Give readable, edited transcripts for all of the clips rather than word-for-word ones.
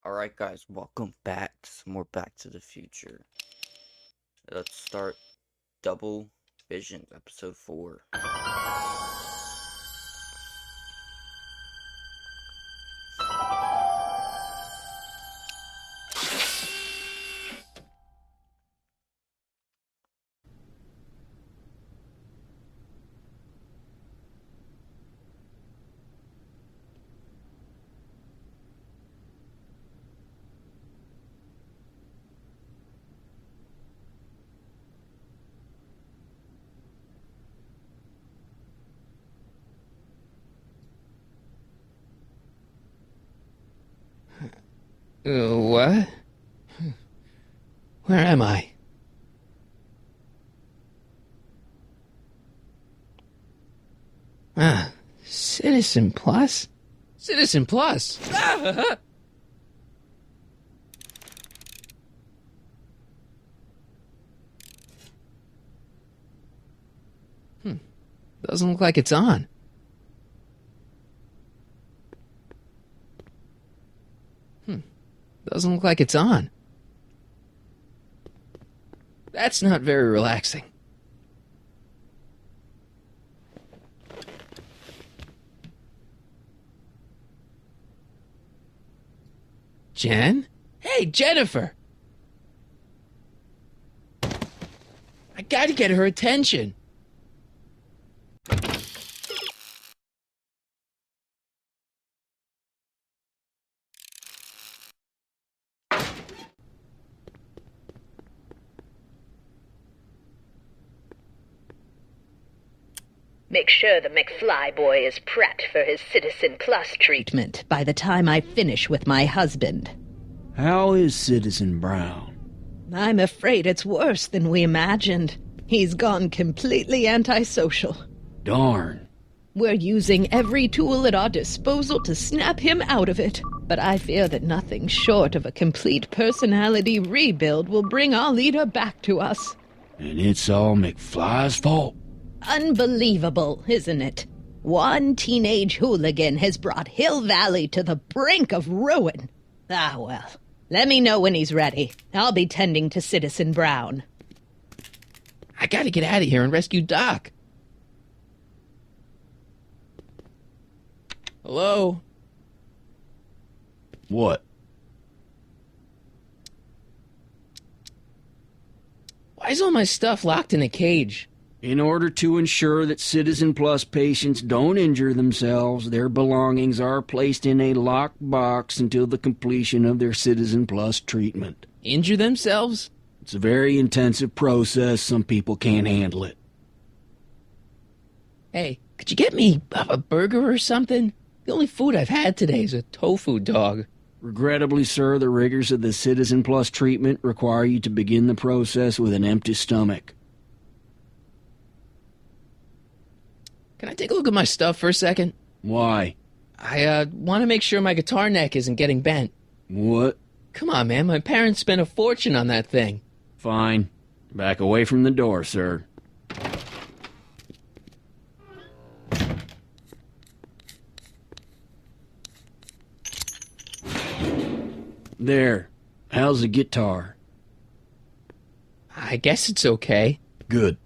Alright guys, welcome back to some more Back to the Future. Let's start Double Vision, episode 4. What? Where am I? Citizen Plus? Citizen Plus! Doesn't look like it's on. Doesn't look like it's on. That's not very relaxing. Jen? Hey, Jennifer! I gotta get her attention. Make sure the McFly boy is prepped for his Citizen Plus treatment by the time I finish with my husband. How is Citizen Brown? I'm afraid it's worse than we imagined. He's gone completely antisocial. Darn. We're using every tool at our disposal to snap him out of it. But I fear that nothing short of a complete personality rebuild will bring our leader back to us. And it's all McFly's fault. Unbelievable, isn't it? One teenage hooligan has brought Hill Valley to the brink of ruin. Ah, well. Let me know when he's ready. I'll be tending to Citizen Brown. I gotta get out of here and rescue Doc. Hello? What? Why is all my stuff locked in a cage? In order to ensure that Citizen Plus patients don't injure themselves, their belongings are placed in a locked box until the completion of their Citizen Plus treatment. Injure themselves? It's a very intensive process. Some people can't handle it. Hey, could you get me a burger or something? The only food I've had today is a tofu dog. Regrettably, sir, the rigors of the Citizen Plus treatment require you to begin the process with an empty stomach. Can I take a look at my stuff for a second? Why? I want to make sure my guitar neck isn't getting bent. What? Come on, man. My parents spent a fortune on that thing. Fine. Back away from the door, sir. There. How's the guitar? I guess it's okay. Good.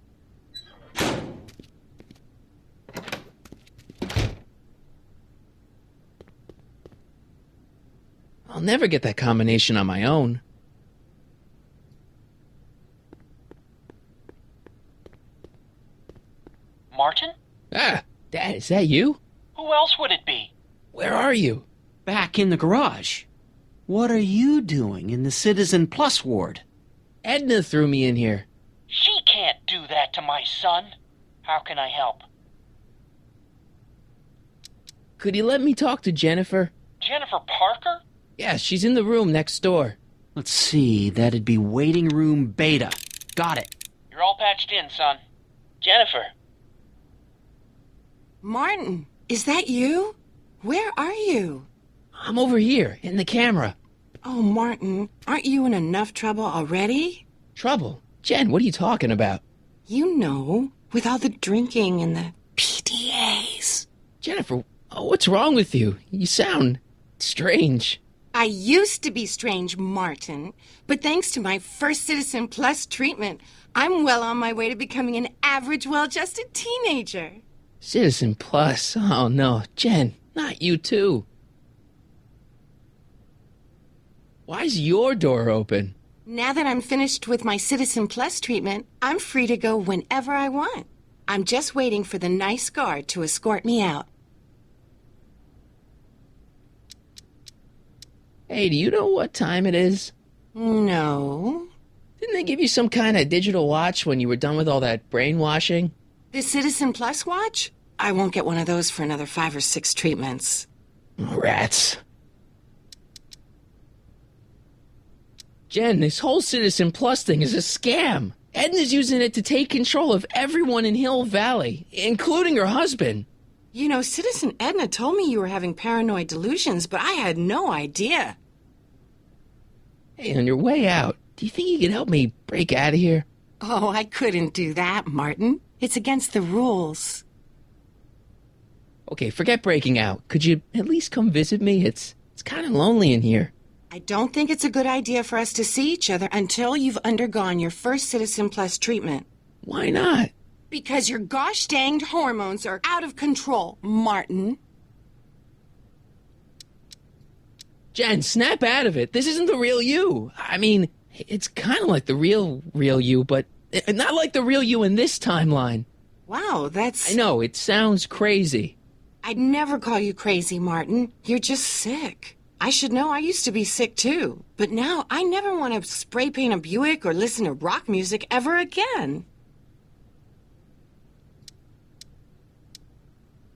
I'll never get that combination on my own. Martin? Ah, Dad, is that you? Who else would it be? Where are you? Back in the garage. What are you doing in the Citizen Plus ward? Edna threw me in here. She can't do that to my son. How can I help? Could you let me talk to Jennifer? Jennifer Parker? Yeah, she's in the room next door. Let's see, that'd be waiting room beta. Got it. You're all patched in, son. Jennifer. Martin, is that you? Where are you? I'm over here, in the camera. Oh, Martin, aren't you in enough trouble already? Trouble? Jen, what are you talking about? You know, with all the drinking and the PDAs. Jennifer, what's wrong with you? You sound strange. I used to be strange, Martin, but thanks to my first Citizen Plus treatment, I'm well on my way to becoming an average, well-adjusted teenager. Citizen Plus. Oh no, Jen, not you too. Why's your door open? Now that I'm finished with my Citizen Plus treatment, I'm free to go whenever I want. I'm just waiting for the nice guard to escort me out. Hey, do you know what time it is? No. Didn't they give you some kind of digital watch when you were done with all that brainwashing? The Citizen Plus watch? I won't get one of those for another 5 or 6 treatments. Rats. Jen, this whole Citizen Plus thing is a scam. Edna's using it to take control of everyone in Hill Valley, including her husband. You know, Citizen Edna told me you were having paranoid delusions, but I had no idea. Hey, on your way out, do you think you could help me break out of here? Oh, I couldn't do that, Martin. It's against the rules. Okay, forget breaking out. Could you at least come visit me? It's kind of lonely in here. I don't think it's a good idea for us to see each other until you've undergone your first Citizen Plus treatment. Why not? Because your gosh danged hormones are out of control, Martin. Jen, snap out of it. This isn't the real you. I mean, it's kind of like the real you, but not like the real you in this timeline. Wow, that's... I know, it sounds crazy. I'd never call you crazy, Martin. You're just sick. I should know, I used to be sick too. But now I never want to spray paint a Buick or listen to rock music ever again.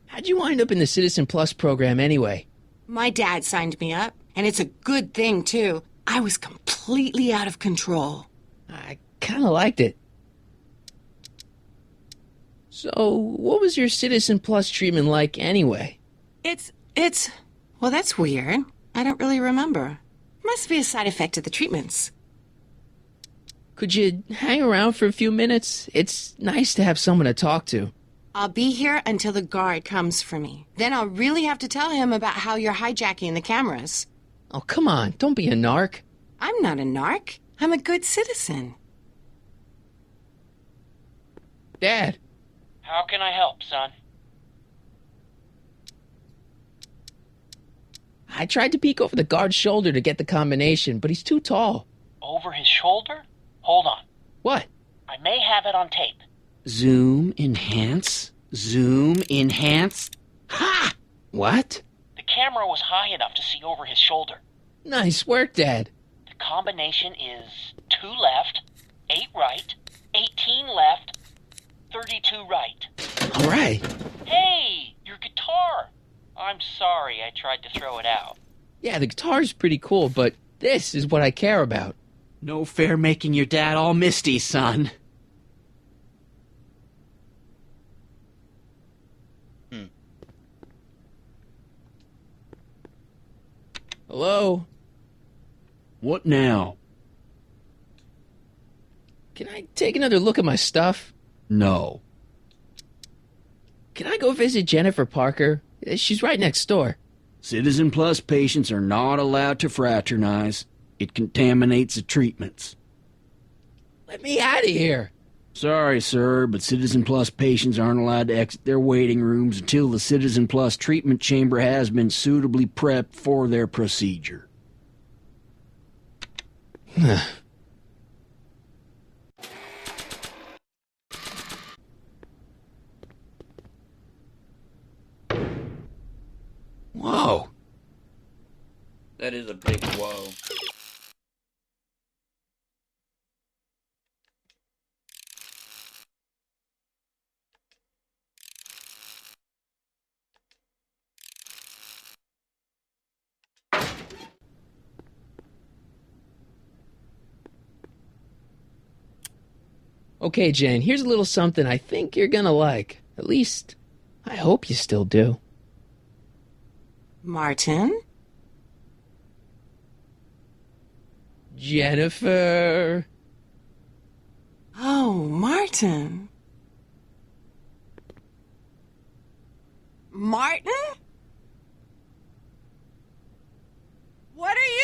How'd you wind up in the Citizen Plus program anyway? My dad signed me up, and it's a good thing too. I was completely out of control. I kind of liked it. So, what was your Citizen Plus treatment like anyway? Well, that's weird. I don't really remember. Must be a side effect of the treatments. Could you hang around for a few minutes? It's nice to have someone to talk to. I'll be here until the guard comes for me. Then I'll really have to tell him about how you're hijacking the cameras. Oh, come on, don't be a narc. I'm not a narc. I'm a good citizen. Dad, How can I help, son? I tried to peek over the guard's shoulder to get the combination, but he's too tall. Over his shoulder? Hold on. What? I may have it on tape. Zoom, enhance, zoom, enhance. Ha! What? The camera was high enough to see over his shoulder. Nice work, Dad. The combination is 2 left, 8 right, 18 left, 32 right. All right. Hey, your guitar! I'm sorry I tried to throw it out. Yeah, the guitar's pretty cool, but this is what I care about. No fair making your dad all misty, son. Hello? What now? Can I take another look at my stuff? No. Can I go visit Jennifer Parker? She's right next door. Citizen Plus patients are not allowed to fraternize. It contaminates the treatments. Let me out of here. Sorry, sir, but Citizen Plus patients aren't allowed to exit their waiting rooms until the Citizen Plus treatment chamber has been suitably prepped for their procedure. Whoa. That is a big whoa. Okay, Jane, here's a little something I think you're gonna like. At least, I hope you still do. Martin? Jennifer. Oh, Martin. Martin? What are you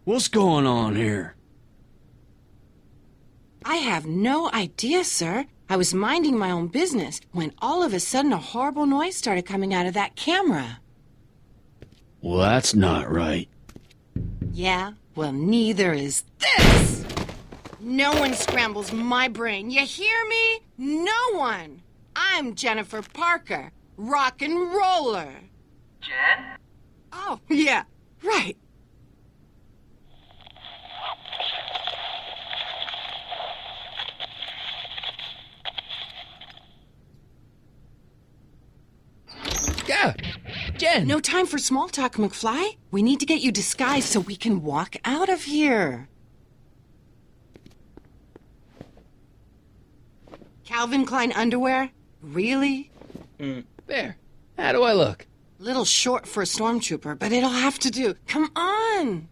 What's going on here? I have no idea, sir. I was minding my own business when all of a sudden a horrible noise started coming out of that camera. Well, that's not right. Yeah, well, neither is this. No one scrambles my brain. You hear me? No one. I'm Jennifer Parker, rock and roller. Jen? Oh, yeah, right. Yeah, Jen. No time for small talk, McFly. We need to get you disguised so we can walk out of here. Calvin Klein underwear? Really? There. How do I look? Little short for a stormtrooper, but it'll have to do. Come on!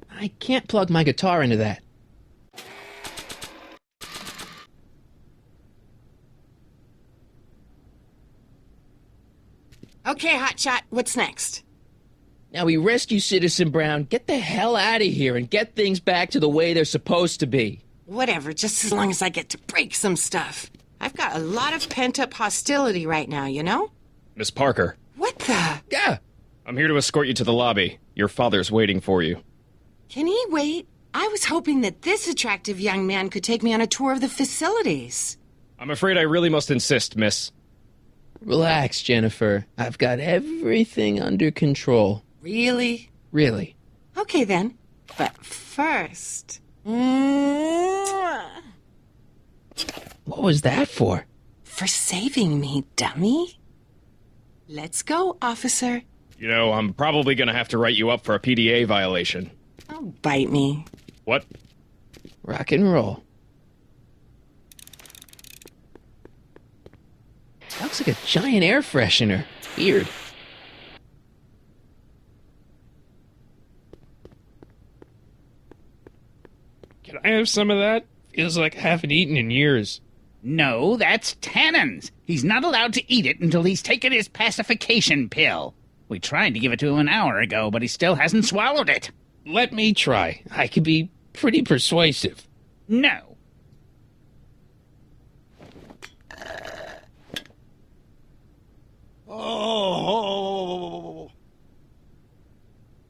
I can't plug my guitar into that. Okay, Hotshot, what's next? Now we rescue Citizen Brown, get the hell out of here, and get things back to the way they're supposed to be. Whatever, just as long as I get to break some stuff. I've got a lot of pent-up hostility right now, you know? Miss Parker, What the? Yeah. I'm here to escort you to the lobby. Your father's waiting for you. Can he wait? I was hoping that this attractive young man could take me on a tour of the facilities. I'm afraid I really must insist, miss. Relax, Jennifer. I've got everything under control. Really? Really. Okay then. But first... Mwah. What was that for? For saving me, dummy. Let's go, officer. You know, I'm probably gonna have to write you up for a PDA violation. Oh, bite me. What? Rock and roll. Looks like a giant air freshener. Weird. Can I have some of that? Feels like I haven't eaten in years. No, that's Tannen's. He's not allowed to eat it until he's taken his pacification pill. We tried to give it to him an hour ago, but he still hasn't swallowed it. Let me try. I could be pretty persuasive. No. Oh.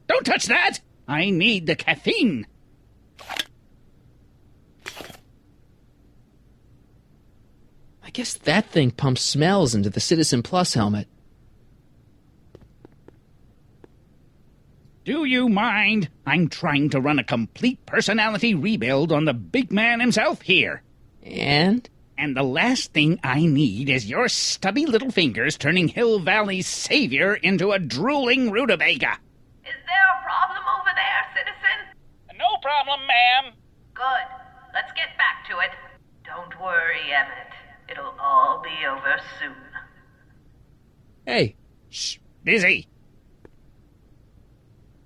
Don't touch that! I need the caffeine. I guess that thing pumps smells into the Citizen Plus helmet. Do you mind? I'm trying to run a complete personality rebuild on the big man himself here. And? And the last thing I need is your stubby little fingers turning Hill Valley's savior into a drooling rutabaga. Is there a problem over there, citizen? No problem, ma'am. Good. Let's get back to it. Don't worry, Emmett. It'll all be over soon. Hey. Shh, busy. I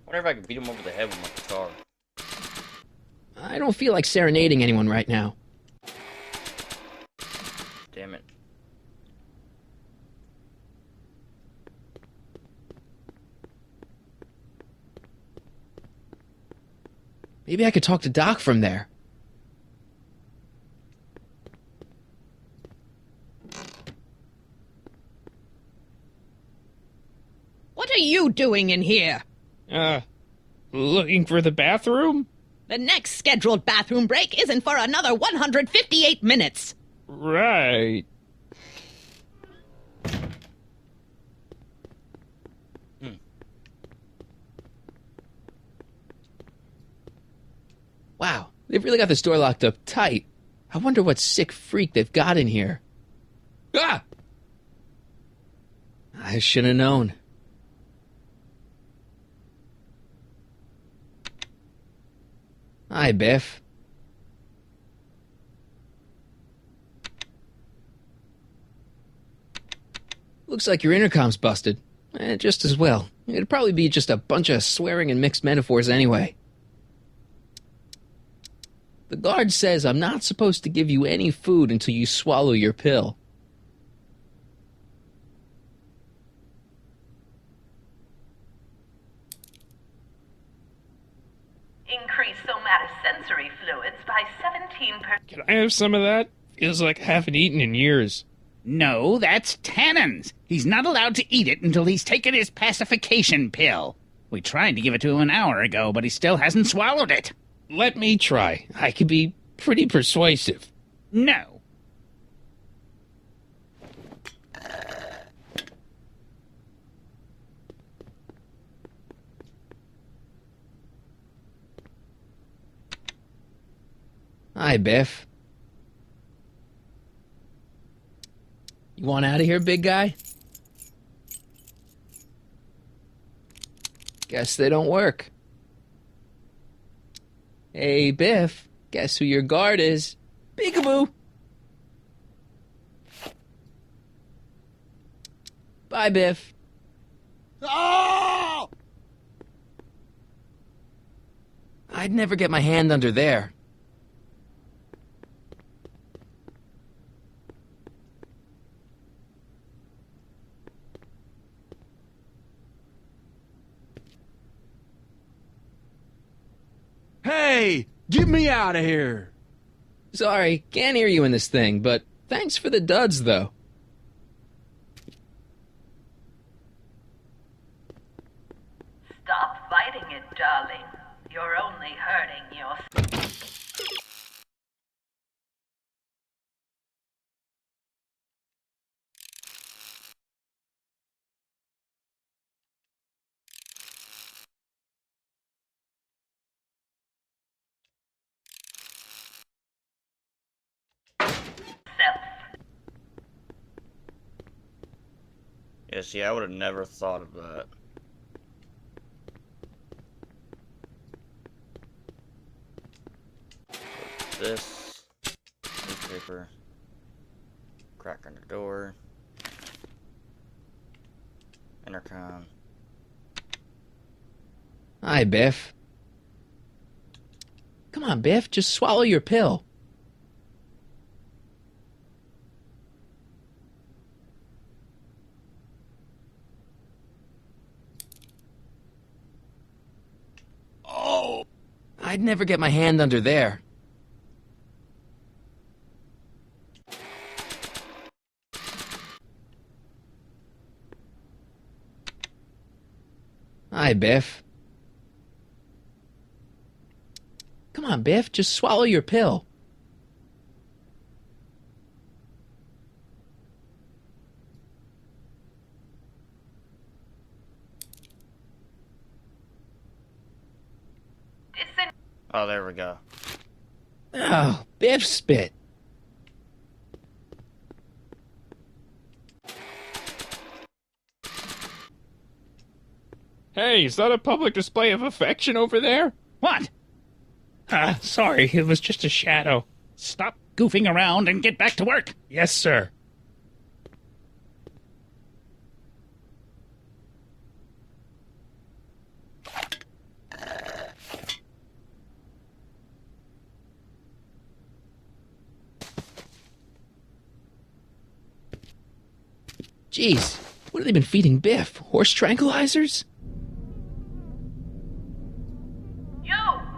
wonder if I could beat him over the head with my guitar. I don't feel like serenading anyone right now. Damn it. Maybe I could talk to Doc from there. What are you doing in here? Looking for the bathroom? The next scheduled bathroom break isn't for another 158 minutes. Right. Wow, they've really got this door locked up tight. I wonder what sick freak they've got in here. Ah! I should have known. Hi, Biff. Looks like your intercom's busted. Just as well. It'd probably be just a bunch of swearing and mixed metaphors anyway. The guard says I'm not supposed to give you any food until you swallow your pill. sensory fluids by 17%. Can I have some of that? Feels like I haven't eaten in years. No, that's Tannins. He's not allowed to eat it until he's taken his pacification pill. We tried to give it to him an hour ago, but he still hasn't swallowed it. Let me try. I could be pretty persuasive. No. Hi, Biff. You want out of here, big guy? Guess they don't work. Hey, Biff. Guess who your guard is? Peekaboo! Bye, Biff. Oh! I'd never get my hand under there. Hey, get me out of here. Sorry, can't hear you in this thing, but thanks for the duds, though. Stop fighting it, darling. You're only hurting your... Yeah, see, I would have never thought of that. This newspaper, crack on the door, intercom. Hi, Biff. Come on, Biff, just swallow your pill. Oh! I'd never get my hand under there. Hi, Biff. Come on, Biff, just swallow your pill. Oh, there we go. Oh, Biff spit. Hey, is that a public display of affection over there? What? Sorry, it was just a shadow. Stop goofing around and get back to work. Yes, sir. Jeez, what have they been feeding Biff? Horse tranquilizers? You,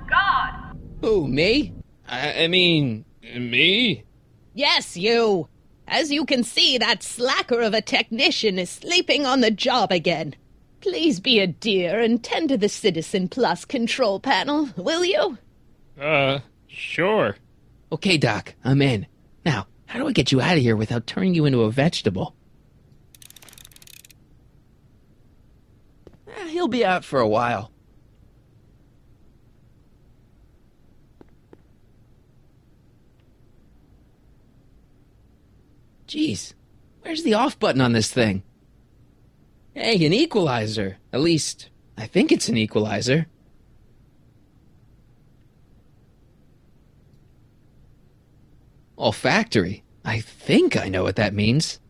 God! Who, me? I mean, me? Yes, you. As you can see, that slacker of a technician is sleeping on the job again. Please be a dear and tend to the Citizen Plus control panel, will you? Sure. Okay, Doc, I'm in. Now, how do I get you out of here without turning you into a vegetable? He'll be out for a while. Jeez, where's the off button on this thing? Hey, an equalizer. At least, I think it's an equalizer. Olfactory. I think I know what that means.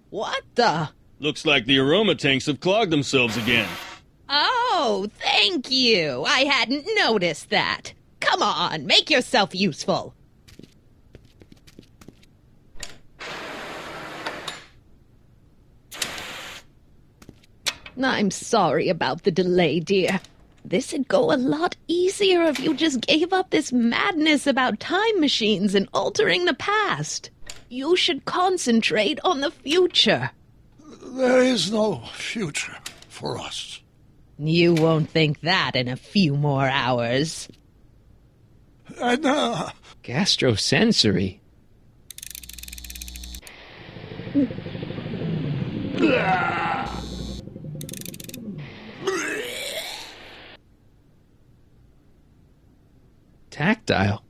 What the? Looks like the aroma tanks have clogged themselves again. Oh, thank you. I hadn't noticed that. Come on, make yourself useful. I'm sorry about the delay, dear. This'd go a lot easier if you just gave up this madness about time machines and altering the past. You should concentrate on the future. There is no future for us. You won't think that in a few more hours. Edna! Gastrosensory. Tactile.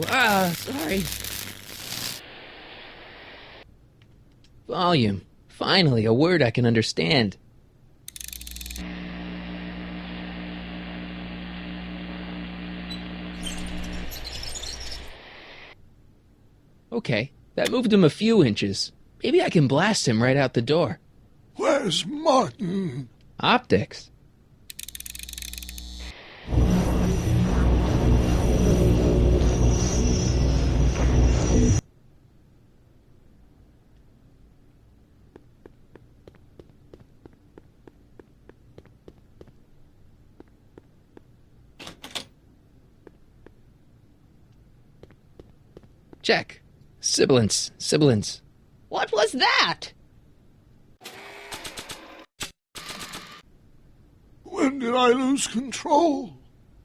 Oh, sorry. Volume. Finally, a word I can understand. Okay, that moved him a few inches. Maybe I can blast him right out the door. Where's Martin? Optics. Check. Sibilance. What was that? When did I lose control?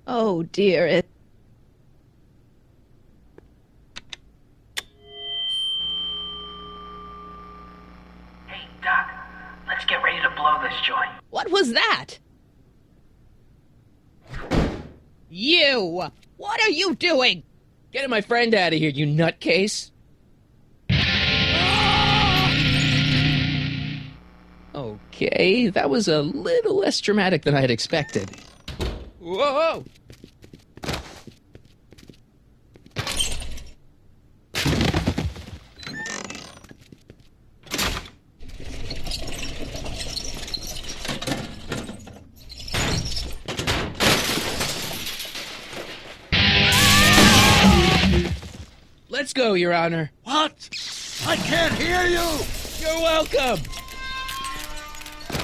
Oh, dear. Hey, Doc, let's get ready to blow this joint. What was that? You! What are you doing? Getting my friend out of here, you nutcase. Okay, that was a little less dramatic than I had expected. Whoa! Let's go, Your Honor. What? I can't hear you! You're welcome!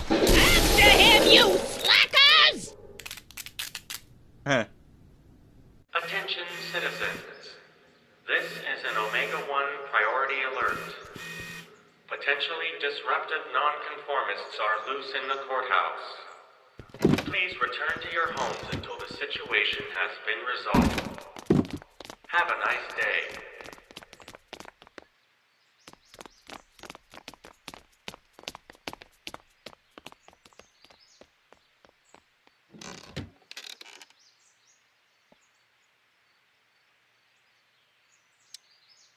After him, you slackers! Attention citizens. This is an Omega-1 priority alert. Potentially disruptive nonconformists are loose in the courthouse. Please return to your homes until the situation has been resolved. Have a nice day.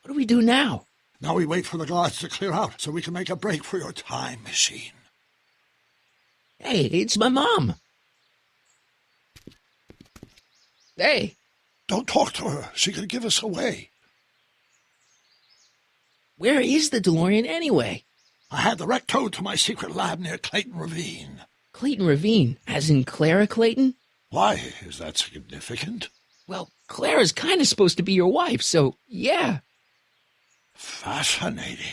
What do we do now? Now we wait for the guards to clear out so we can make a break for your time machine. Hey, it's my mom. Hey. Don't talk to her. She could give us away. Where is the DeLorean anyway? I had the wreck towed to my secret lab near Clayton Ravine. Clayton Ravine, as in Clara Clayton? Why? Is that significant? Well, Clara's kind of supposed to be your wife, so yeah. Fascinating.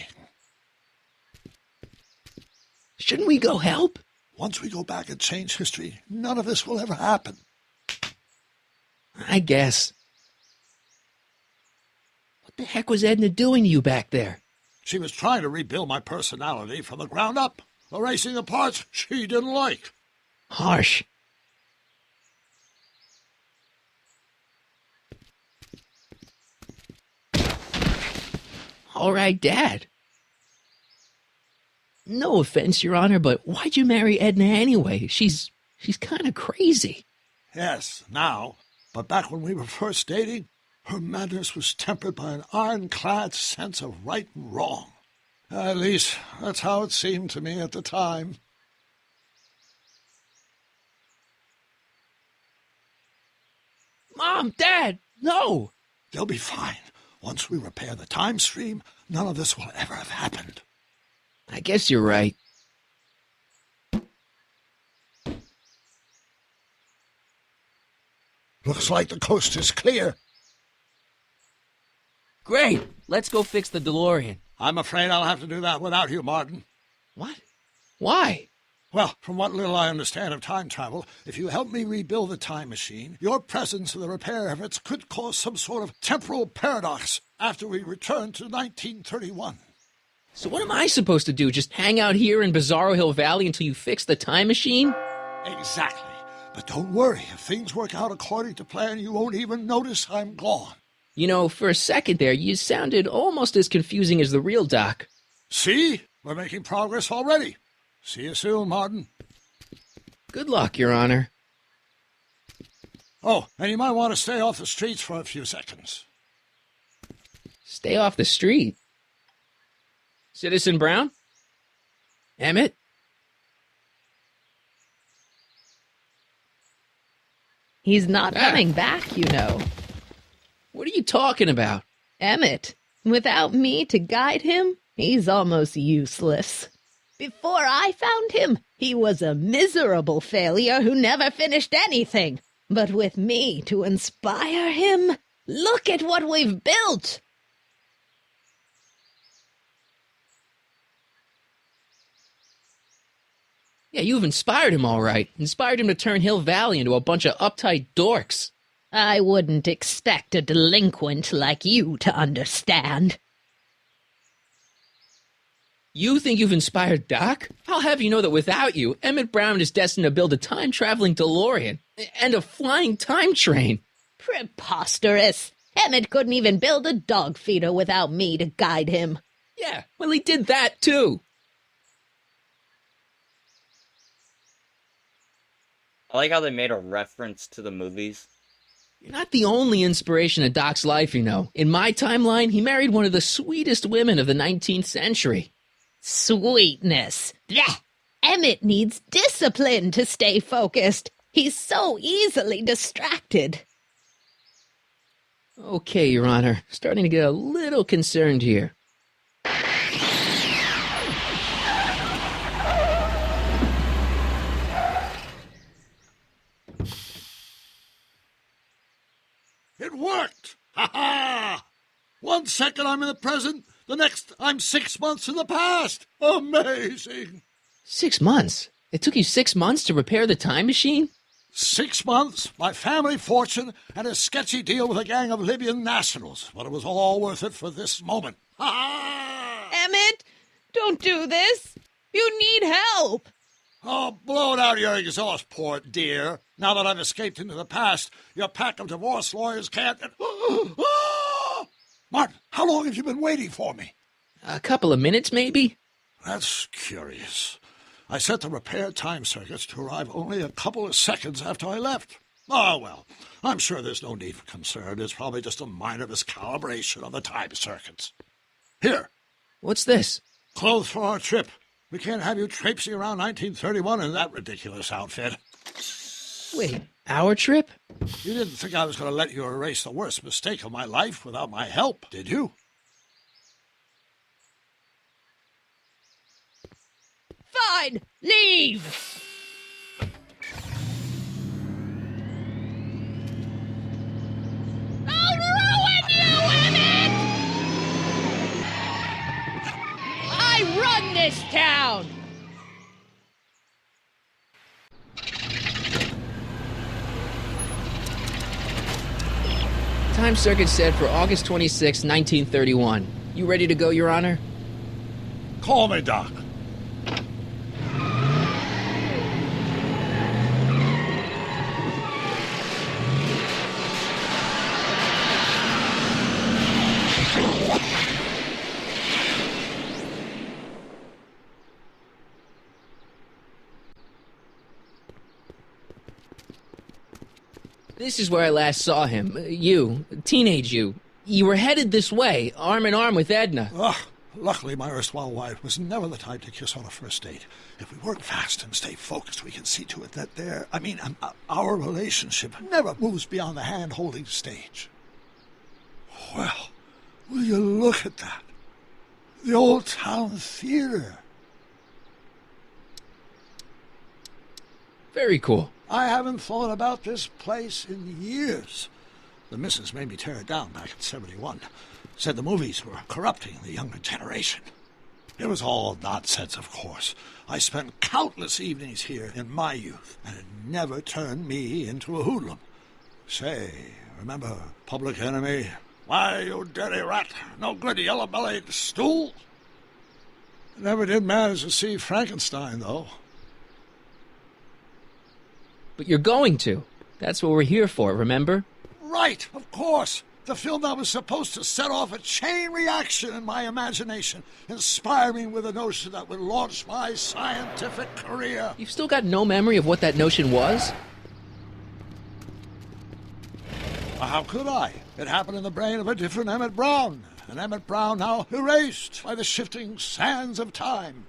Shouldn't we go help? Once we go back and change history, none of this will ever happen. I guess. What the heck was Edna doing to you back there? She was trying to rebuild my personality from the ground up, erasing the parts she didn't like. Harsh. All right, Dad. No offense, Your Honor, but why'd you marry Edna anyway? She's kind of crazy. Yes, now. But back when we were first dating, her madness was tempered by an ironclad sense of right and wrong. At least, that's how it seemed to me at the time. Mom, Dad, no! They'll be fine. Once we repair the time stream, none of this will ever have happened. I guess you're right. Looks like the coast is clear. Great! Let's go fix the DeLorean. I'm afraid I'll have to do that without you, Martin. What? Why? Well, from what little I understand of time travel, if you help me rebuild the time machine, your presence in the repair efforts could cause some sort of temporal paradox after we return to 1931. So what am I supposed to do? Just hang out here in Bizarro Hill Valley until you fix the time machine? Exactly. But don't worry, if things work out according to plan, you won't even notice I'm gone. You know, for a second there, you sounded almost as confusing as the real Doc. See? We're making progress already. See you soon, Martin. Good luck, Your Honor. Oh, and you might want to stay off the streets for a few seconds. Stay off the street? Citizen Brown? Emmett? He's not coming back, you know. What are you talking about? Emmett, without me to guide him, he's almost useless. Before I found him, he was a miserable failure who never finished anything. But with me to inspire him, look at what we've built. Yeah, you've inspired him all right. Inspired him to turn Hill Valley into a bunch of uptight dorks. I wouldn't expect a delinquent like you to understand. You think you've inspired Doc? I'll have you know that without you, Emmett Brown is destined to build a time-traveling DeLorean and a flying time train. Preposterous. Emmett couldn't even build a dog feeder without me to guide him. Yeah, well, he did that, too. I like how they made a reference to the movies. You're not the only inspiration of Doc's life, you know. In my timeline, he married one of the sweetest women of the 19th century. Sweetness. Blech. Emmett needs discipline to stay focused. He's so easily distracted. Okay, Your Honor. Starting to get a little concerned here. It worked! Ha ha! 1 second I'm in the present, the next I'm 6 months in the past. Amazing! 6 months? It took you 6 months to repair the time machine? 6 months, my family fortune, and a sketchy deal with a gang of Libyan nationals. But it was all worth it for this moment. Ha ha! Emmett, don't do this. You need help. Oh, blow it out of your exhaust port, dear. Now that I've escaped into the past, your pack of divorce lawyers can't... Martin, how long have you been waiting for me? A couple of minutes, maybe? That's curious. I set the repair time circuits to arrive only a couple of seconds after I left. Oh, well, I'm sure there's no need for concern. It's probably just a minor miscalibration of the time circuits. Here. What's this? Clothes for our trip. We can't have you traipsing around 1931 in that ridiculous outfit. Wait, our trip? You didn't think I was going to let you erase the worst mistake of my life without my help, did you? Fine, leave. I'll ruin you, Emmett! I run this town! Time circuit set for August 26, 1931. You ready to go, Your Honor? Call me, Doc. This is where I last saw him. You, teenage you. You were headed this way, arm in arm with Edna. Luckily, my erstwhile wife was never the type to kiss on a first date. If we work fast and stay focused, we can see to it that our relationship never moves beyond the hand-holding stage. Well, will you look at that? The Old Town Theater. Very cool. I haven't thought about this place in years. The missus made me tear it down back in '71. said the movies were corrupting the younger generation. It was all nonsense, of course. I spent countless evenings here in my youth, and it never turned me into a hoodlum. Say, remember Public Enemy? Why, you dirty rat, no good yellow-bellied stool? I never did manage to see Frankenstein, though. But you're going to. That's what we're here for, remember? Right, of course. The film that was supposed to set off a chain reaction in my imagination, inspire me with a notion that would launch my scientific career. You've still got no memory of what that notion was? How could I? It happened in the brain of a different Emmett Brown, an Emmett Brown now erased by the shifting sands of time.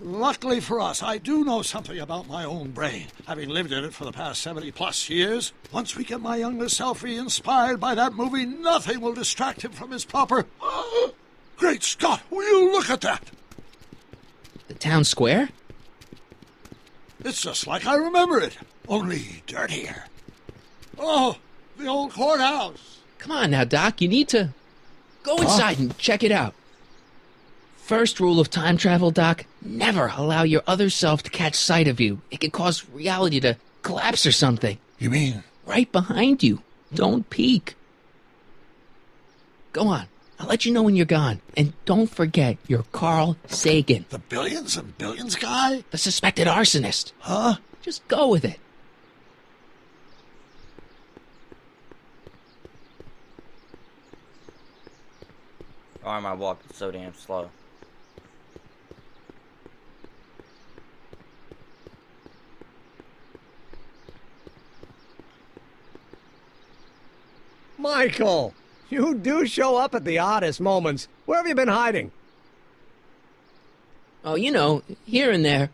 Luckily for us, I do know something about my own brain, having lived in it for the past 70-plus years. Once we get my younger self re-inspired by that movie, nothing will distract him from his proper... Great Scott, will you look at that? The town square? It's just like I remember it, only dirtier. Oh, the old courthouse. Come on now, Doc, you need to go inside and check it out. First rule of time travel, Doc, never allow your other self to catch sight of you. It can cause reality to collapse or something. You mean? Right behind you. Don't peek. Go on. I'll let you know when you're gone. And don't forget, you're Carl Sagan. The billions and billions guy? The suspected arsonist. Huh? Just go with it. Why am I walking so damn slow? Michael, you do show up at the oddest moments. Where have you been hiding? Oh, you know, here and there.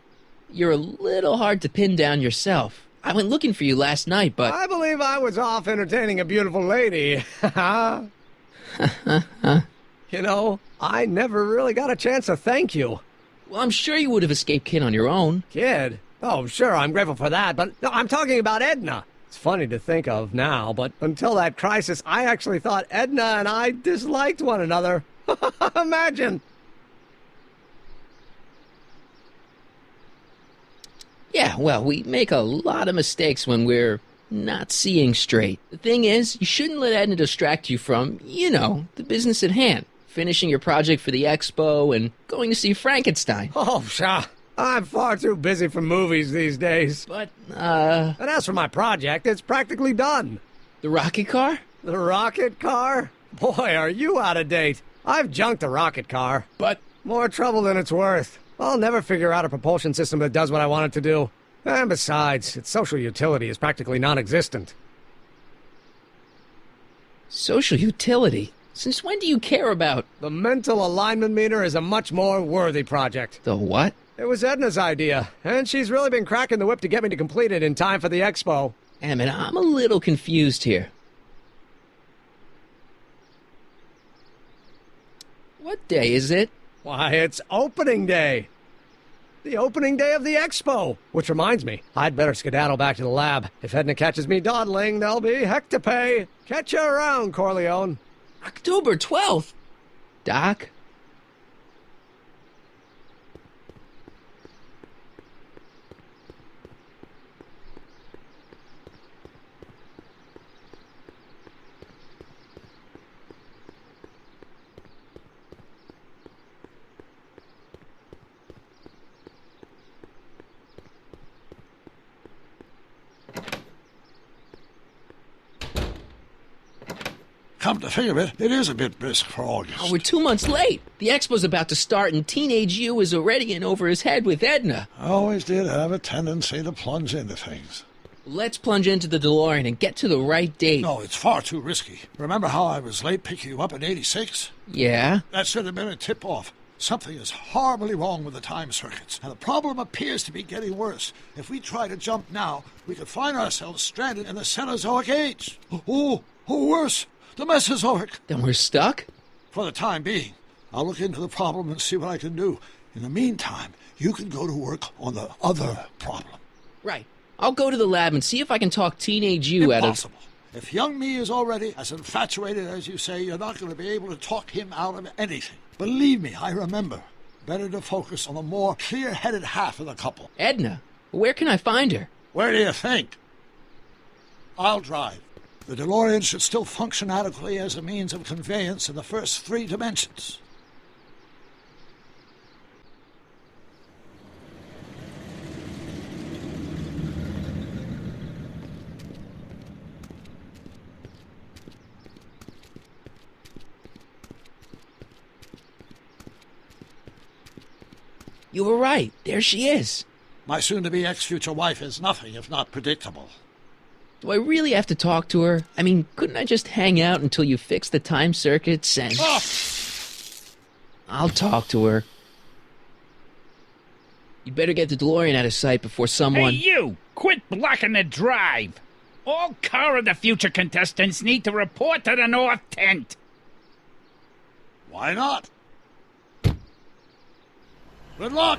You're a little hard to pin down yourself. I went looking for you last night, but... I believe I was off entertaining a beautiful lady. You know, I never really got a chance to thank you. Well, I'm sure you would have escaped Kid on your own. Kid? Oh, sure, I'm grateful for that, but no, I'm talking about Edna. It's funny to think of now, but until that crisis, I actually thought Edna and I disliked one another. Imagine! Yeah, well, we make a lot of mistakes when we're not seeing straight. The thing is, you shouldn't let Edna distract you from, you know, the business at hand. Finishing your project for the expo and going to see Frankenstein. Oh, pshaw. I'm far too busy for movies these days. But, And as for my project, it's practically done. The rocket car? The rocket car? Boy, are you out of date. I've junked the rocket car. But... more trouble than it's worth. I'll never figure out a propulsion system that does what I want it to do. And besides, its social utility is practically non-existent. Social utility? Since when do you care about... The mental alignment meter is a much more worthy project. The what? It was Edna's idea, and she's really been cracking the whip to get me to complete it in time for the expo. Emmett, I'm a little confused here. What day is it? Why, it's opening day. The opening day of the expo. Which reminds me, I'd better skedaddle back to the lab. If Edna catches me dawdling, there'll be heck to pay. Catch you around, Corleone. October 12th? Doc? Come to think of it, it is a bit brisk for August. Oh, we're 2 months late. The expo's about to start, and Teenage You is already in over his head with Edna. I always did have a tendency to plunge into things. Let's plunge into the DeLorean and get to the right date. No, it's far too risky. Remember how I was late picking you up in '86? Yeah? That should have been a tip-off. Something is horribly wrong with the time circuits, and the problem appears to be getting worse. If we try to jump now, we could find ourselves stranded in the Cenozoic Age. Or worse, the Mesozoic. Then we're stuck? For the time being. I'll look into the problem and see what I can do. In the meantime, you can go to work on the other problem. Right. I'll go to the lab and see if I can talk Teenage You out of... Impossible. If young me is already as infatuated as you say, you're not going to be able to talk him out of anything. Believe me, I remember. Better to focus on the more clear-headed half of the couple. Edna, where can I find her? Where do you think? I'll drive. The DeLorean should still function adequately as a means of conveyance in the first 3 dimensions. You were right. There she is. My soon-to-be ex-future wife is nothing if not predictable. Do I really have to talk to her? I mean, couldn't I just hang out until you fix the time circuits and... Oh! I'll talk to her. You better get the DeLorean out of sight before someone... Hey, you! Quit blocking the drive! All Car of the Future contestants need to report to the North Tent. Why not? Good luck!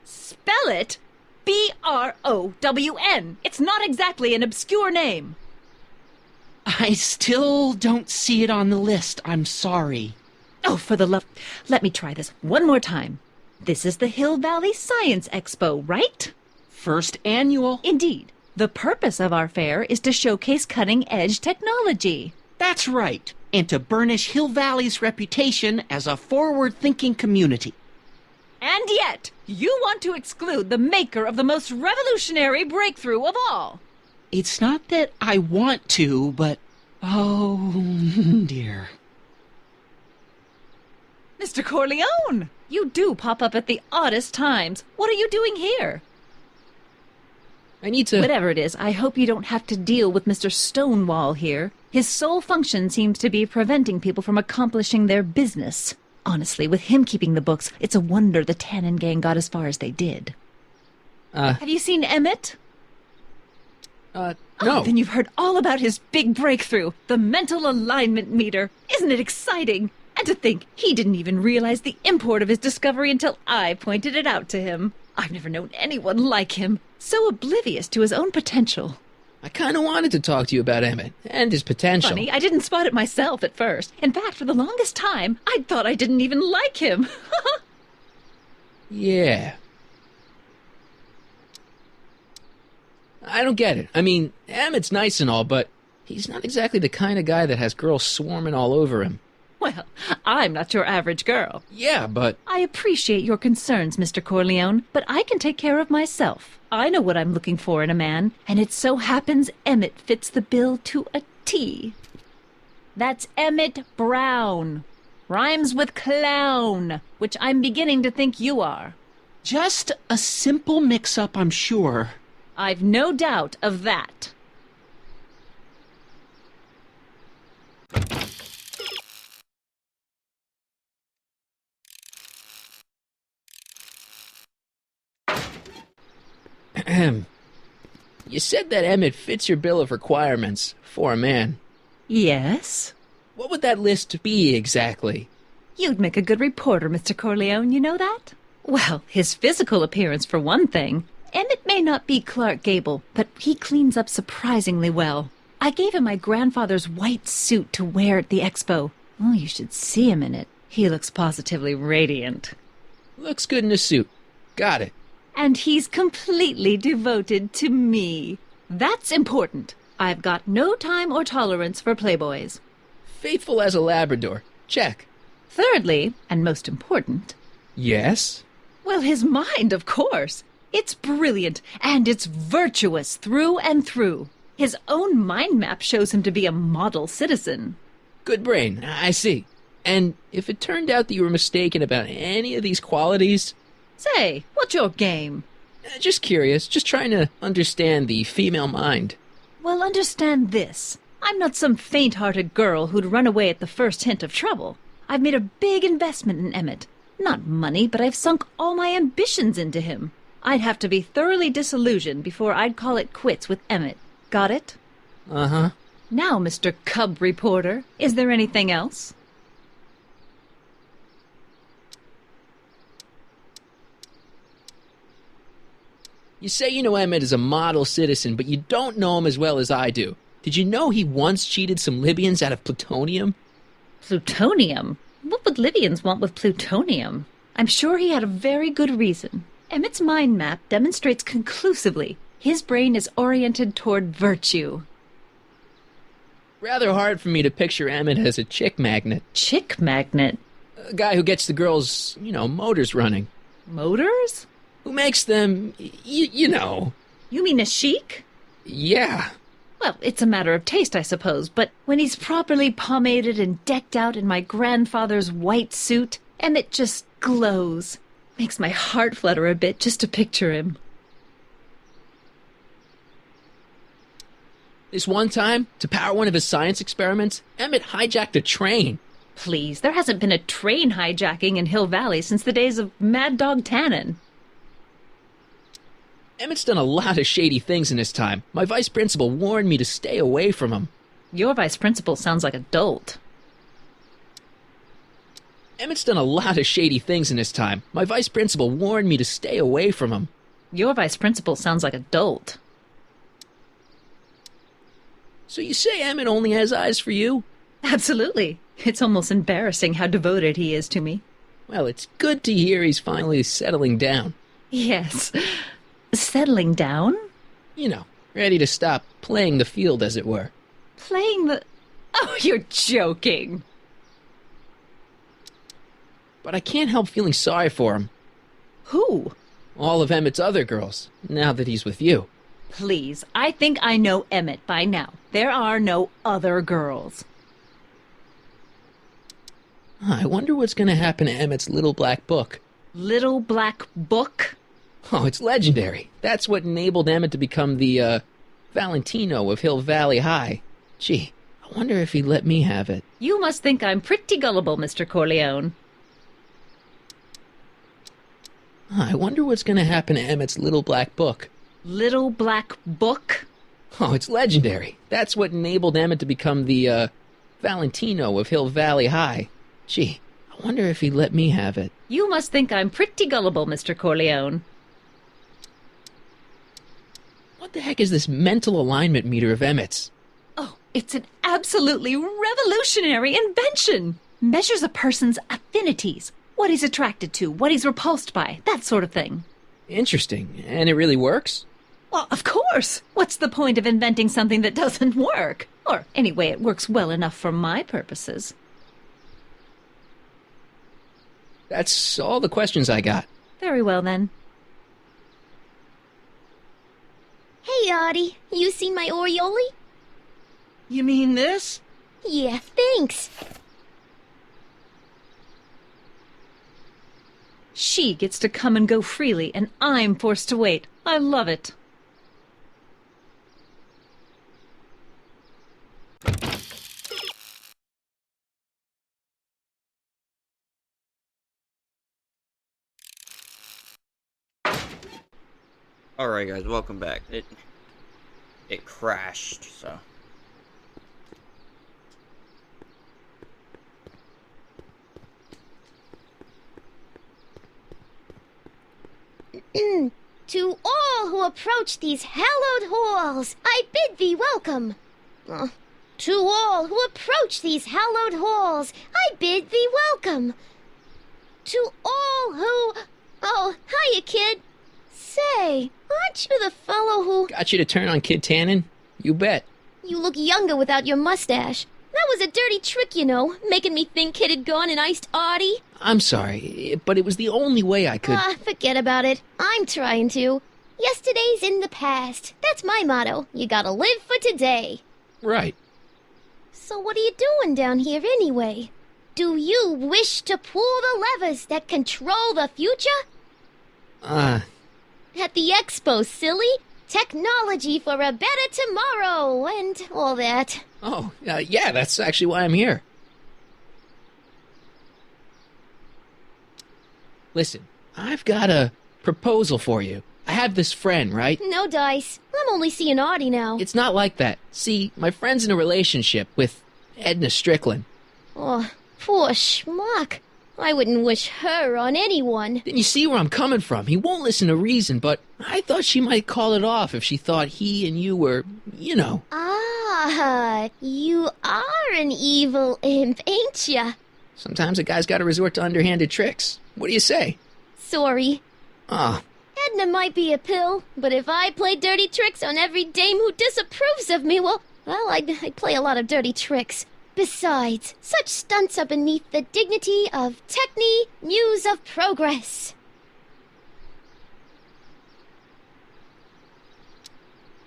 Spell it B-R-O-W-N. It's not exactly an obscure name. I still don't see it on the list. I'm sorry. Oh, for the love... Let me try this one more time. This is the Hill Valley Science Expo, right? First annual. Indeed. The purpose of our fair is to showcase cutting-edge technology. That's right. And to burnish Hill Valley's reputation as a forward-thinking community. And yet, you want to exclude the maker of the most revolutionary breakthrough of all. It's not that I want to, but... oh, dear. Mr. Corleone! You do pop up at the oddest times. What are you doing here? I need to... Whatever it is, I hope you don't have to deal with Mr. Stonewall here. His sole function seems to be preventing people from accomplishing their business. Honestly, with him keeping the books, it's a wonder the Tannen gang got as far as they did. Have you seen Emmett? No. Oh, then you've heard all about his big breakthrough, the mental alignment meter. Isn't it exciting? And to think, he didn't even realize the import of his discovery until I pointed it out to him. I've never known anyone like him, so oblivious to his own potential. I kind of wanted to talk to you about Emmett and his potential. Funny, I didn't spot it myself at first. In fact, for the longest time, I thought I didn't even like him. Yeah. I don't get it. I mean, Emmett's nice and all, but he's not exactly the kind of guy that has girls swarming all over him. Well, I'm not your average girl. Yeah, but... I appreciate your concerns, Mr. Corleone, but I can take care of myself. I know what I'm looking for in a man, and it so happens Emmett fits the bill to a T. That's Emmett Brown. Rhymes with clown, which I'm beginning to think you are. Just a simple mix-up, I'm sure. I've no doubt of that. You said that Emmett fits your bill of requirements for a man. Yes? What would that list be exactly? You'd make a good reporter, Mr. Corleone, you know that? Well, his physical appearance for one thing. Emmett may not be Clark Gable, but he cleans up surprisingly well. I gave him my grandfather's white suit to wear at the expo. Oh, you should see him in it. He looks positively radiant. Looks good in a suit. Got it. And he's completely devoted to me. That's important. I've got no time or tolerance for playboys. Faithful as a Labrador. Check. Thirdly, and most important... Yes? Well, his mind, of course. It's brilliant, and it's virtuous through and through. His own mind map shows him to be a model citizen. Good brain, I see. And if it turned out that you were mistaken about any of these qualities... Say, what's your game? Just curious, just trying to understand the female mind. Well, understand this. I'm not some faint-hearted girl who'd run away at the first hint of trouble. I've made a big investment in Emmett. Not money, but I've sunk all my ambitions into him. I'd have to be thoroughly disillusioned before I'd call it quits with Emmett. Got it? Uh-huh. Now, Mr. Cub Reporter, is there anything else? You say you know Emmett is a model citizen, but you don't know him as well as I do. Did you know he once cheated some Libyans out of plutonium? Plutonium? What would Libyans want with plutonium? I'm sure he had a very good reason. Emmett's mind map demonstrates conclusively his brain is oriented toward virtue. Rather hard for me to picture Emmett as a chick magnet. Chick magnet? A guy who gets the girls, motors running. Motors? Who makes them, you know. You mean a chic? Yeah. Well, it's a matter of taste, I suppose, but when he's properly pomaded and decked out in my grandfather's white suit, Emmett just glows. Makes my heart flutter a bit just to picture him. This one time, to power one of his science experiments, Emmett hijacked a train. Please, there hasn't been a train hijacking in Hill Valley since the days of Mad Dog Tannen. Emmett's done a lot of shady things in his time. My vice principal warned me to stay away from him. Your vice principal sounds like a dolt. Emmett's done a lot of shady things in his time. My vice principal warned me to stay away from him. Your vice principal sounds like a dolt. So you say Emmett only has eyes for you? Absolutely. It's almost embarrassing how devoted he is to me. Well, it's good to hear he's finally settling down. Yes. Settling down? Ready to stop playing the field, as it were. Playing the... Oh, you're joking. But I can't help feeling sorry for him. Who? All of Emmett's other girls, now that he's with you. Please, I think I know Emmett by now. There are no other girls. I wonder what's going to happen to Emmett's little black book. Little black book? Oh, it's legendary. That's what enabled Emmett to become the, Valentino of Hill Valley High. Gee, I wonder if he'd let me have it. You must think I'm pretty gullible, Mr. Corleone. I wonder what's going to happen to Emmett's little black book. Little black book? Oh, it's legendary. That's what enabled Emmett to become the, Valentino of Hill Valley High. Gee, I wonder if he'd let me have it. You must think I'm pretty gullible, Mr. Corleone. What the heck is this mental alignment meter of Emmett's? Oh, it's an absolutely revolutionary invention. Measures a person's affinities, what he's attracted to, what he's repulsed by, that sort of thing. Interesting. And it really works? Well, of course. What's the point of inventing something that doesn't work? Or, anyway, it works well enough for my purposes. That's all the questions I got. Very well, then. Hey, Audie. You seen my Oriole? You mean this? Yeah, thanks. She gets to come and go freely, and I'm forced to wait. I love it. Alright guys, welcome back. It crashed, so. To all who approach these hallowed halls, I bid thee welcome. To all who approach these hallowed halls, I bid thee welcome. To all who... Oh, hiya, kid. Say, aren't you the fellow who... Got you to turn on Kid Tannen? You bet. You look younger without your mustache. That was a dirty trick, you know, making me think Kid had gone and iced Audie. I'm sorry, but it was the only way I could... Forget about it. I'm trying to. Yesterday's in the past. That's my motto. You gotta live for today. Right. So what are you doing down here anyway? Do you wish to pull the levers that control the future? At the expo, silly. Technology for a better tomorrow, and all that. Oh, yeah, that's actually why I'm here. Listen, I've got a proposal for you. I have this friend, right? No dice. I'm only seeing Audie now. It's not like that. See, my friend's in a relationship with Edna Strickland. Oh, poor schmuck. I wouldn't wish her on anyone. Then you see where I'm coming from. He won't listen to reason, but I thought she might call it off if she thought he and you were, you know. Ah, you are an evil imp, ain't ya? Sometimes a guy's gotta resort to underhanded tricks. What do you say? Sorry. Ah. Edna might be a pill, but if I play dirty tricks on every dame who disapproves of me, well, I'd play a lot of dirty tricks. Besides, such stunts are beneath the dignity of Techne, Muse of Progress.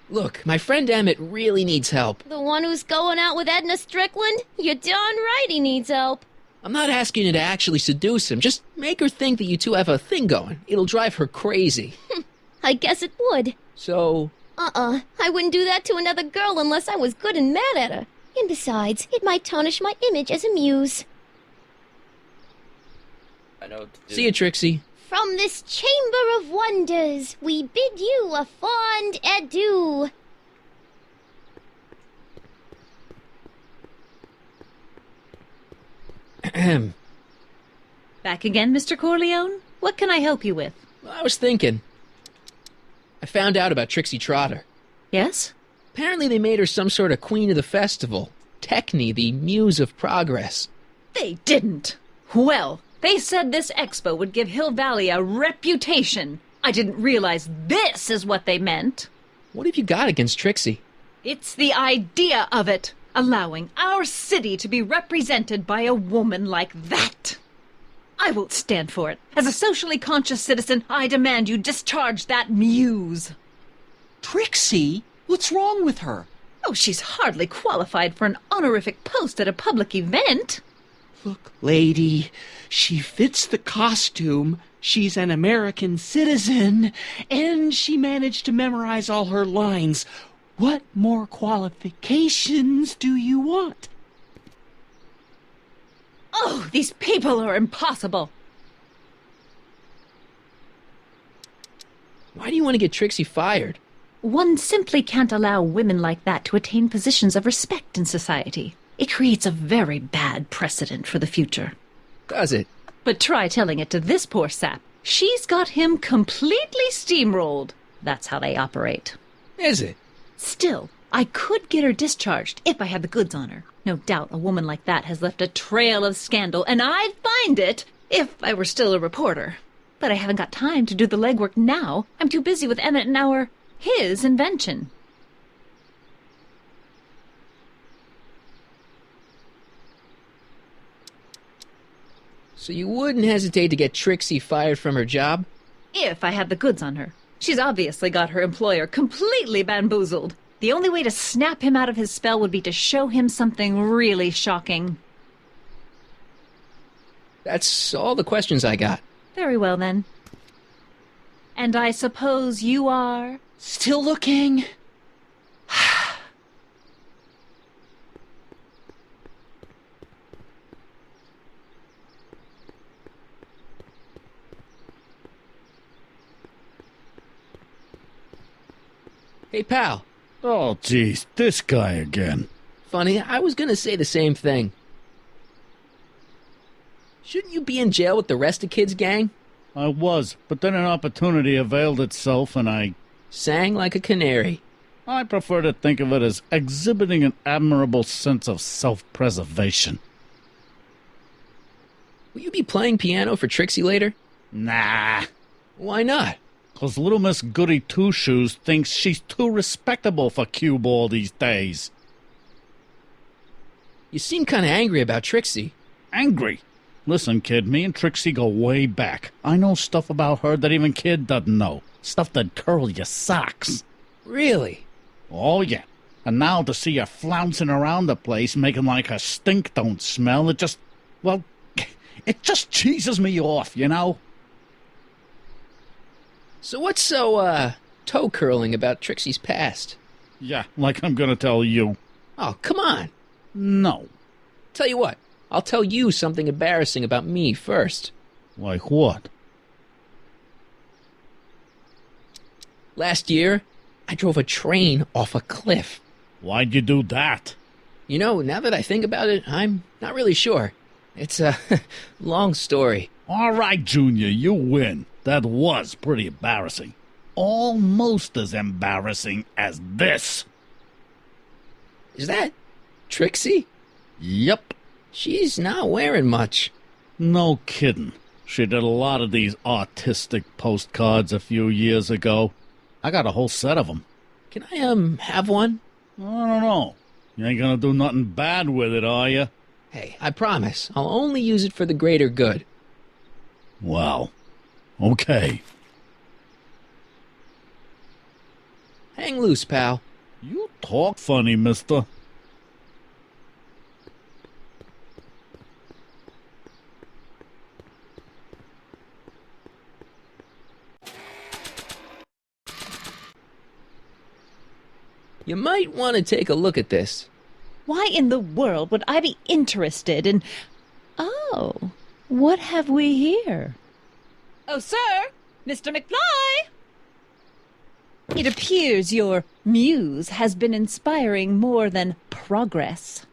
Look, my friend Emmett really needs help. The one who's going out with Edna Strickland? You're darn right he needs help. I'm not asking you to actually seduce him. Just make her think that you two have a thing going. It'll drive her crazy. I guess it would. So? I wouldn't do that to another girl unless I was good and mad at her. And besides, it might tarnish my image as a muse. I know what to do. See you, Trixie. From this chamber of wonders, we bid you a fond adieu. Ahem. Back again, Mr. Corleone? What can I help you with? I was thinking. I found out about Trixie Trotter. Yes? Apparently they made her some sort of queen of the festival. Techne, the Muse of Progress. They didn't. Well, they said this expo would give Hill Valley a reputation. I didn't realize this is what they meant. What have you got against Trixie? It's the idea of it. Allowing our city to be represented by a woman like that. I won't stand for it. As a socially conscious citizen, I demand you discharge that muse. Trixie? What's wrong with her? Oh, she's hardly qualified for an honorific post at a public event. Look, lady, she fits the costume. She's an American citizen, and she managed to memorize all her lines. What more qualifications do you want? Oh, these people are impossible. Why do you want to get Trixie fired? One simply can't allow women like that to attain positions of respect in society. It creates a very bad precedent for the future. Does it? But try telling it to this poor sap. She's got him completely steamrolled. That's how they operate. Is it? Still, I could get her discharged if I had the goods on her. No doubt a woman like that has left a trail of scandal, and I'd find it if I were still a reporter. But I haven't got time to do the legwork now. I'm too busy with Emmett and his invention. So you wouldn't hesitate to get Trixie fired from her job? If I had the goods on her. She's obviously got her employer completely bamboozled. The only way to snap him out of his spell would be to show him something really shocking. That's all the questions I got. Very well, then. And I suppose you are... Still looking? Hey, pal. Oh, geez, this guy again. Funny, I was gonna say the same thing. Shouldn't you be in jail with the rest of Kid's gang? I was, but then an opportunity availed itself and I... Sang like a canary. I prefer to think of it as exhibiting an admirable sense of self-preservation. Will you be playing piano for Trixie later? Nah. Why not? 'Cause little Miss Goody Two-Shoes thinks she's too respectable for cue ball these days. You seem kind of angry about Trixie. Angry? Listen, kid, me and Trixie go way back. I know stuff about her that even Kid doesn't know. Stuff that'd curl your socks. Really? Oh, yeah. And now to see her flouncing around the place, making like her stink don't smell, it just cheeses me off, you know? So what's so, toe-curling about Trixie's past? Yeah, like I'm gonna tell you. Oh, come on. No. Tell you what, I'll tell you something embarrassing about me first. Like what? Last year, I drove a train off a cliff. Why'd you do that? You know, now that I think about it, I'm not really sure. It's a long story. All right, Junior, you win. That was pretty embarrassing. Almost as embarrassing as this. Is that Trixie? Yep. She's not wearing much. No kidding. She did a lot of these artistic postcards a few years ago. I got a whole set of them. Can I, have one? I don't know. You ain't gonna do nothing bad with it, are you? Hey, I promise. I'll only use it for the greater good. Well, okay. Hang loose, pal. You talk funny, mister. You might want to take a look at this. Why in the world would I be interested in... Oh, what have we here? Oh, sir! Mr. McFly! It appears your muse has been inspiring more than progress.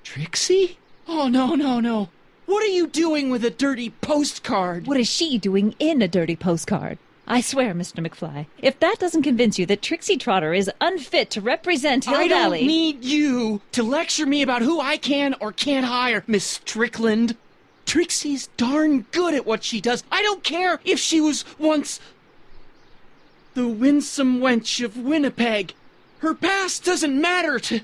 Trixie? Oh, no. What are you doing with a dirty postcard? What is she doing in a dirty postcard? I swear, Mr. McFly, if that doesn't convince you that Trixie Trotter is unfit to represent Hill Valley... I Valley... don't need you to lecture me about who I can or can't hire, Miss Strickland. Trixie's darn good at what she does. I don't care if she was once the winsome wench of Winnipeg. Her past doesn't matter to...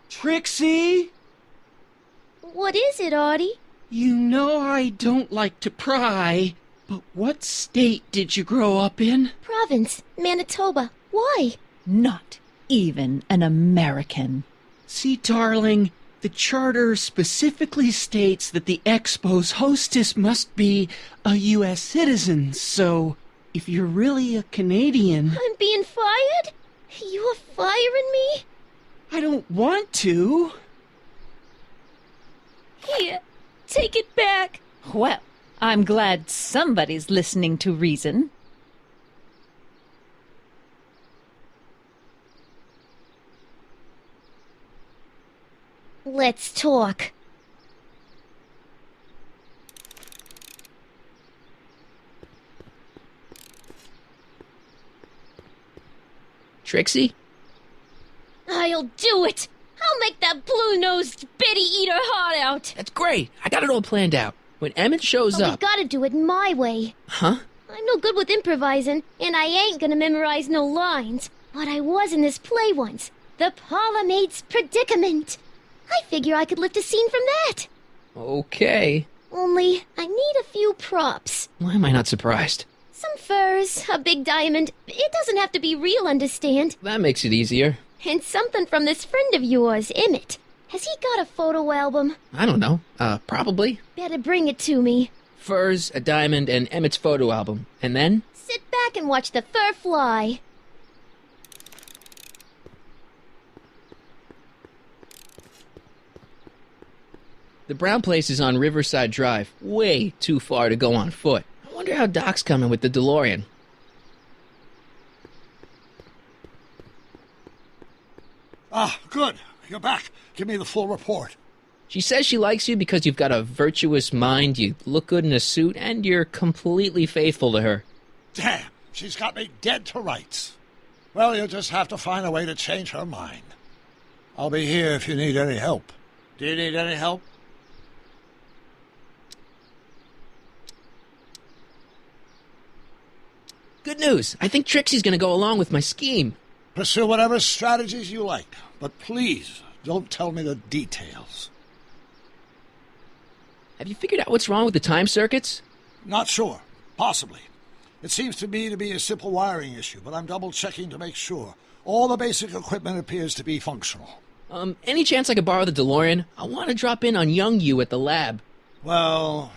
Trixie? What is it, Artie? You know I don't like to pry, but what state did you grow up in? Province, Manitoba. Why? Not even an American. See, darling, the charter specifically states that the Expo's hostess must be a U.S. citizen, so if you're really a Canadian... I'm being fired? You are firing me? I don't want to. Here, take it back. Well, I'm glad somebody's listening to reason. Let's talk. Trixie? I'll do it! I'll make that blue-nosed Betty eat her heart out! That's great. I got it all planned out. When Emmett shows We up... gotta do it my way. Huh? I'm no good with improvising, and I ain't gonna memorize no lines. But I was in this play once. The Parlourmaid's Predicament. I figure I could lift a scene from that. Okay. Only, I need a few props. Why am I not surprised? Some furs, a big diamond. It doesn't have to be real, understand? That makes it easier. And something from this friend of yours, Emmett. Has he got a photo album? I don't know. Probably. Better bring it to me. Furs, a diamond, and Emmett's photo album. And then? Sit back and watch the fur fly. The brown place is on Riverside Drive. Way too far to go on foot. I wonder how Doc's coming with the DeLorean. Ah, good. You're back. Give me the full report. She says she likes you because you've got a virtuous mind, you look good in a suit, and you're completely faithful to her. Damn, she's got me dead to rights. Well, you'll just have to find a way to change her mind. I'll be here if you need any help. Do you need any help? Good news. I think Trixie's gonna go along with my scheme. Pursue whatever strategies you like, but please don't tell me the details. Have you figured out what's wrong with the time circuits? Not sure. Possibly. It seems to me to be a simple wiring issue, but I'm double-checking to make sure. All the basic equipment appears to be functional. Any chance I could borrow the DeLorean? I want to drop in on young you at the lab. Well,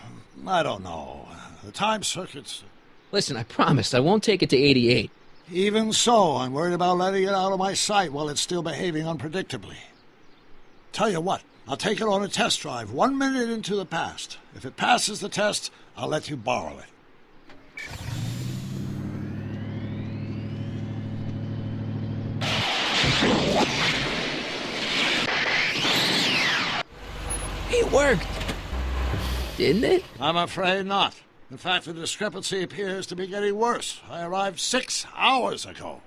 I don't know. The time circuits... Listen, I promise I won't take it to 88. Even so, I'm worried about letting it out of my sight while it's still behaving unpredictably. Tell you what, I'll take it on a test drive 1 minute into the past. If it passes the test, I'll let you borrow it. It worked! Didn't it? I'm afraid not. In fact, the discrepancy appears to be getting worse. I arrived 6 hours ago.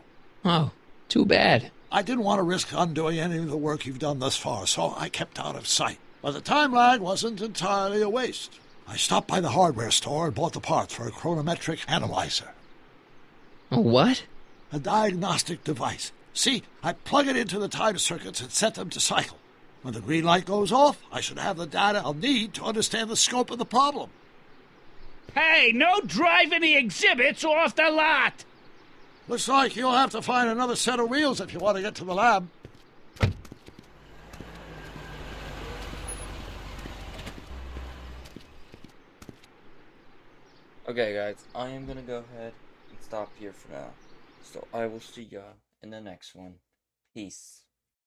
Oh, too bad. I didn't want to risk undoing any of the work you've done thus far, so I kept out of sight. But the time lag wasn't entirely a waste. I stopped by the hardware store and bought the parts for a chronometric analyzer. A what? A diagnostic device. See, I plug it into the time circuits and set them to cycle. When the green light goes off, I should have the data I'll need to understand the scope of the problem. Hey, no driving the exhibits off the lot! Looks like you'll have to find another set of wheels if you want to get to the lab. Okay, guys, I am gonna go ahead and stop here for now. So I will see ya in the next one. Peace.